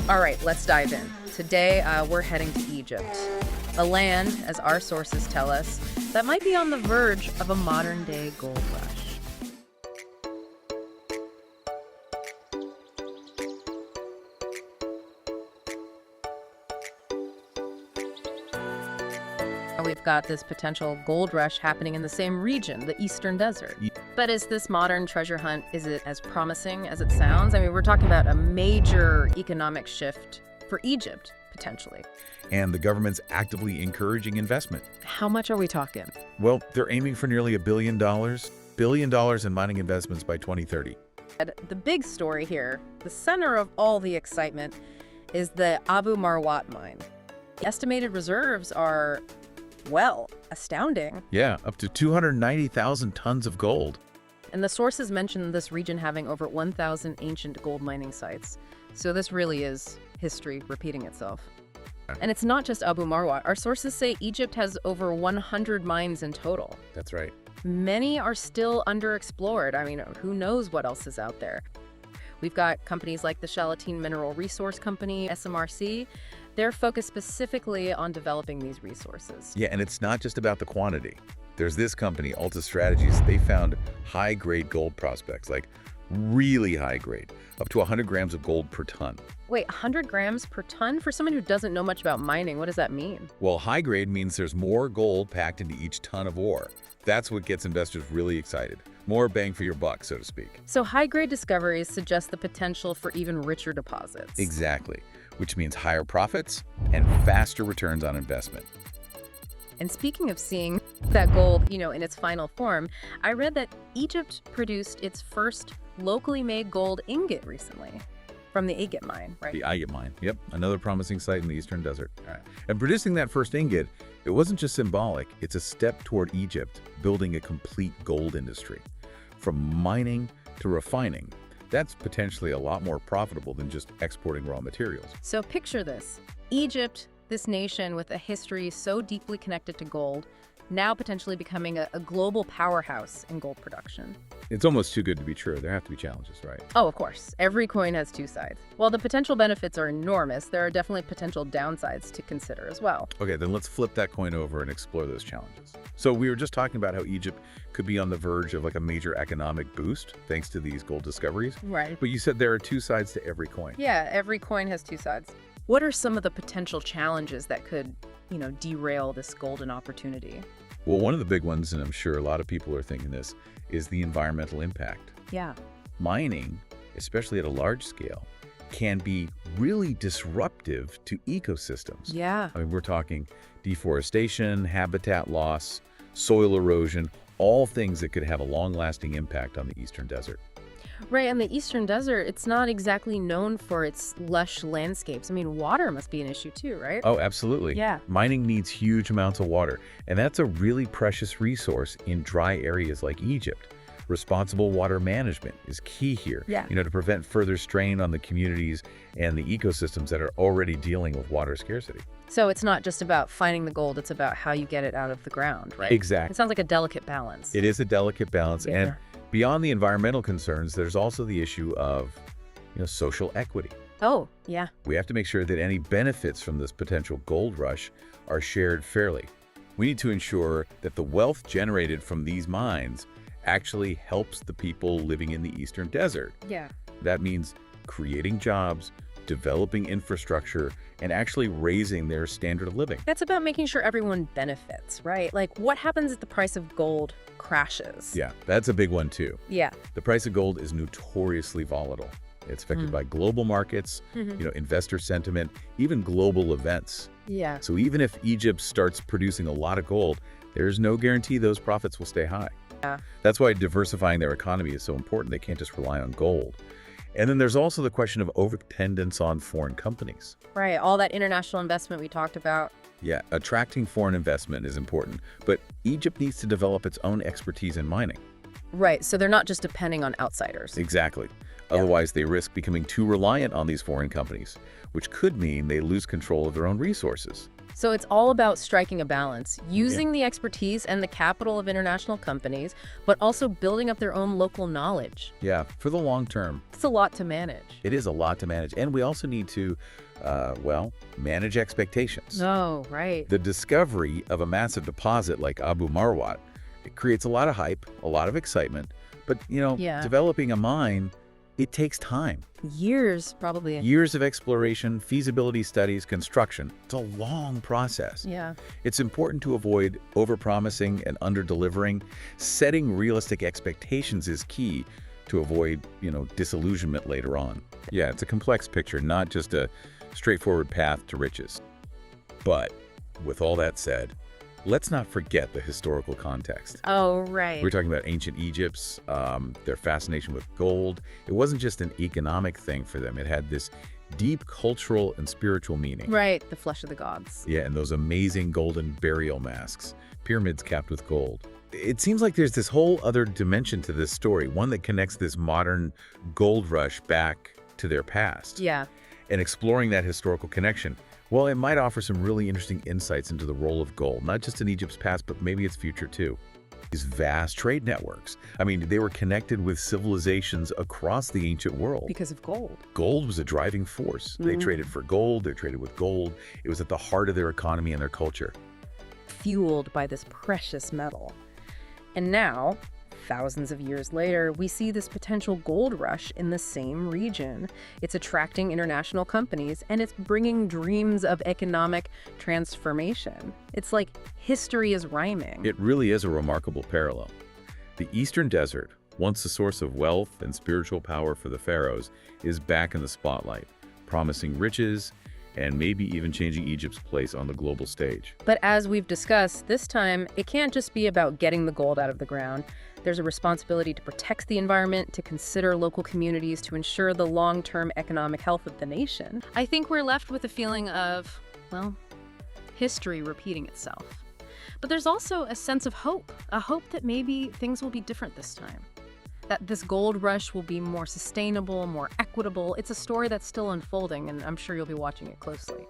All right, let's dive in. Today, we're heading to Egypt, a land, as our sources tell us, that might be on the verge of a modern-day gold rush. We've got this potential gold rush happening in the same region, the Eastern Desert. But is this modern treasure hunt, is it as promising as it sounds? I mean, we're talking about a major economic shift for Egypt, potentially. And the government's actively encouraging investment. How much are we talking? Well, they're aiming for nearly $1 billion in mining investments by 2030. The big story here, the center of all the excitement, is the Abu Marwat mine. The estimated reserves are, well, astounding. Yeah, up to 290,000 tons of gold. And the sources mention this region having over 1,000 ancient gold mining sites. So this really is history repeating itself. And it's not just Abu Marwat. Our sources say Egypt has over 100 mines in total. That's right. Many are still underexplored. I mean, who knows what else is out there? We've got companies like the Shalatine Mineral Resource Company, SMRC. They're focused specifically on developing these resources. Yeah, and it's not just about the quantity. There's this company, Alta Strategies. They found high-grade gold prospects, like really high grade, up to 100 grams of gold per ton. Wait, 100 grams per ton? For someone who doesn't know much about mining, what does that mean? Well, high grade means there's more gold packed into each ton of ore. That's what gets investors really excited. More bang for your buck, so to speak. So high-grade discoveries suggest the potential for even richer deposits. Exactly, which means higher profits and faster returns on investment. And speaking of seeing that gold, in its final form, I read that Egypt produced its first locally made gold ingot recently from the agate mine, right? The agate mine, yep, another promising site in the Eastern Desert. All right. And producing that first ingot, it wasn't just symbolic, it's a step toward Egypt building a complete gold industry. From mining to refining, that's potentially a lot more profitable than just exporting raw materials. So picture this. Egypt, this nation with a history so deeply connected to gold, now potentially becoming a global powerhouse in gold production. It's almost too good to be true. There have to be challenges, right? Oh, of course. Every coin has two sides. While the potential benefits are enormous, there are definitely potential downsides to consider as well. Okay, then let's flip that coin over and explore those challenges. So we were just talking about how Egypt could be on the verge of like a major economic boost thanks to these gold discoveries. Right. But you said there are two sides to every coin. Yeah, every coin has two sides. What are some of the potential challenges that could, derail this golden opportunity? Well, one of the big ones, and I'm sure a lot of people are thinking this, is the environmental impact. Yeah. Mining, especially at a large scale, can be really disruptive to ecosystems. Yeah. I mean, we're talking deforestation, habitat loss, soil erosion, all things that could have a long-lasting impact on the Eastern Desert. Right, and the Eastern Desert, it's not exactly known for its lush landscapes. I mean, water must be an issue too, right? Oh, absolutely. Yeah. Mining needs huge amounts of water, and that's a really precious resource in dry areas like Egypt. Responsible water management is key here, to prevent further strain on the communities and the ecosystems that are already dealing with water scarcity. So it's not just about finding the gold, it's about how you get it out of the ground, right? Exactly. It sounds like a delicate balance. It is a delicate balance, and beyond the environmental concerns, there's also the issue of, social equity. Oh, yeah. We have to make sure that any benefits from this potential gold rush are shared fairly. We need to ensure that the wealth generated from these mines actually helps the people living in the Eastern Desert. Yeah. That means creating jobs, developing infrastructure, and actually raising their standard of living. That's about making sure everyone benefits, right? Like, what happens if the price of gold crashes? Yeah, that's a big one too. Yeah. The price of gold is notoriously volatile. It's affected by global markets, investor sentiment, even global events. Yeah. So even if Egypt starts producing a lot of gold, there's no guarantee those profits will stay high. Yeah. That's why diversifying their economy is so important. They can't just rely on gold. And then there's also the question of overdependence on foreign companies. Right, all that international investment we talked about. Yeah, attracting foreign investment is important, but Egypt needs to develop its own expertise in mining. Right, so they're not just depending on outsiders. Exactly. Otherwise, they risk becoming too reliant on these foreign companies, which could mean they lose control of their own resources. So it's all about striking a balance, using the expertise and the capital of international companies, but also building up their own local knowledge. Yeah, for the long term. It's a lot to manage. It is a lot to manage. And we also need to, manage expectations. Oh, right. The discovery of a massive deposit like Abu Marwat, it creates a lot of hype, a lot of excitement. But, developing a mine, it takes time. Years, probably. Years of exploration, feasibility studies, construction. It's a long process. Yeah. It's important to avoid overpromising and under-delivering. Setting realistic expectations is key to avoid, disillusionment later on. Yeah, it's a complex picture, not just a straightforward path to riches. But with all that said, let's not forget the historical context. Oh, right. We're talking about ancient Egypt's, their fascination with gold. It wasn't just an economic thing for them. It had this deep cultural and spiritual meaning. Right, the flesh of the gods. Yeah, and those amazing golden burial masks, pyramids capped with gold. It seems like there's this whole other dimension to this story, one that connects this modern gold rush back to their past. Yeah. And exploring that historical connection, well, it might offer some really interesting insights into the role of gold, not just in Egypt's past, but maybe its future too. These vast trade networks, they were connected with civilizations across the ancient world. Because of gold. Gold was a driving force. They traded for gold, they traded with gold. It was at the heart of their economy and their culture. Fueled by this precious metal. And now, thousands of years later, we see this potential gold rush in the same region. It's attracting international companies, and it's bringing dreams of economic transformation. It's like history is rhyming. It really is a remarkable parallel. The Eastern Desert, once a source of wealth and spiritual power for the pharaohs, is back in the spotlight, promising riches and maybe even changing Egypt's place on the global stage. But as we've discussed, this time, it can't just be about getting the gold out of the ground. There's a responsibility to protect the environment, to consider local communities, to ensure the long-term economic health of the nation. I think we're left with a feeling of, history repeating itself. But there's also a sense of hope, a hope that maybe things will be different this time. That this gold rush will be more sustainable, more equitable. It's a story that's still unfolding, and I'm sure you'll be watching it closely.